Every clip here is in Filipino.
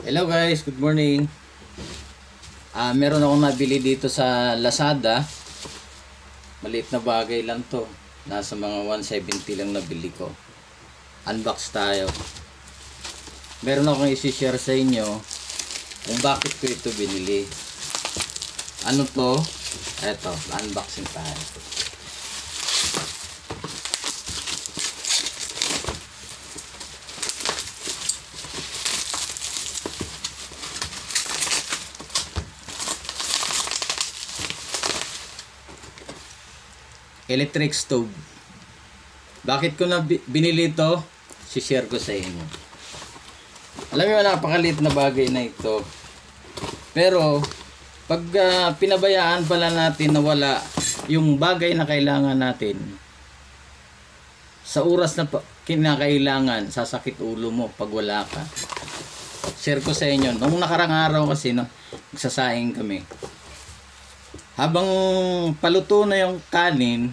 Hello guys, good morning. Meron akong nabili dito sa Lazada. Maliit na bagay lang to. Nasa mga 170 lang nabili ko. Unbox tayo. Meron akong isi-share sa inyo kung bakit ko ito binili. Ano to? Eto, unboxing tayo. Electric stove. Bakit ko na binili ito? Si-share ko sa inyo. Alam mo, napakaliit na bagay na ito. Pero pag pinabayaan pala natin na wala yung bagay na kailangan natin, sa oras na kinakailangan, sasakit ulo mo pag wala ka. Share ko sa inyo. Nung nakarang araw kasi, nagsasaing kami. Habang paluto na yung kanin,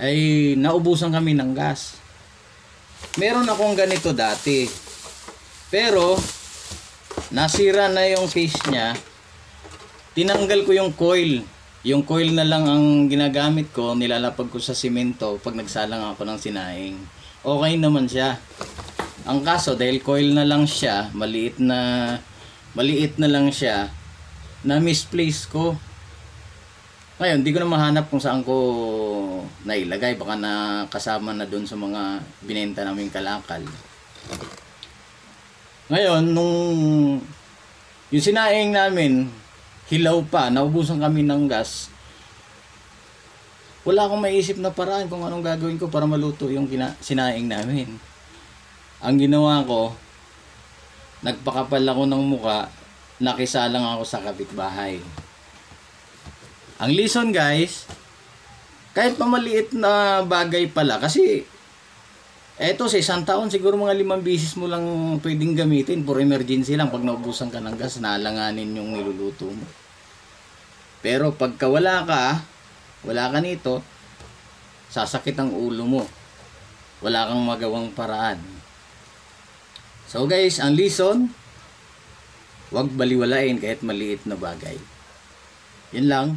ay naubusan kami ng gas. Meron akong ganito dati. Pero, nasira na yung case niya. Tinanggal ko yung coil. Yung coil na lang ang ginagamit ko, nilalapag ko sa simento pag nagsalang ako ng sinaing. Okay naman siya. Ang kaso, dahil coil na lang siya, maliit na lang siya, na misplace ko. Ngayon, di ko na mahanap kung saan ko nailagay. Baka nakasama na doon sa mga binenta naming kalakal. Ngayon, nung yung sinaing namin, hilaw pa, naubusan kami ng gas, wala akong maisip na paraan kung anong gagawin ko para maluto yung sinaing namin. Ang ginawa ko, nagpakapal ako ng muka, nakisalang ako sa kapitbahay. Ang lesson guys, kahit pamaliit na bagay pala, kasi eto sa isang taon siguro mga 5 bisis mo lang pwedeng gamitin for emergency lang. Pag naubusan ka ng gas, nalanganin yung niluluto mo. Pero pagka wala ka nito, sasakit ang ulo mo. Wala kang magawang paraan. So guys, ang lesson, huwag baliwalain kahit maliit na bagay. Yun lang.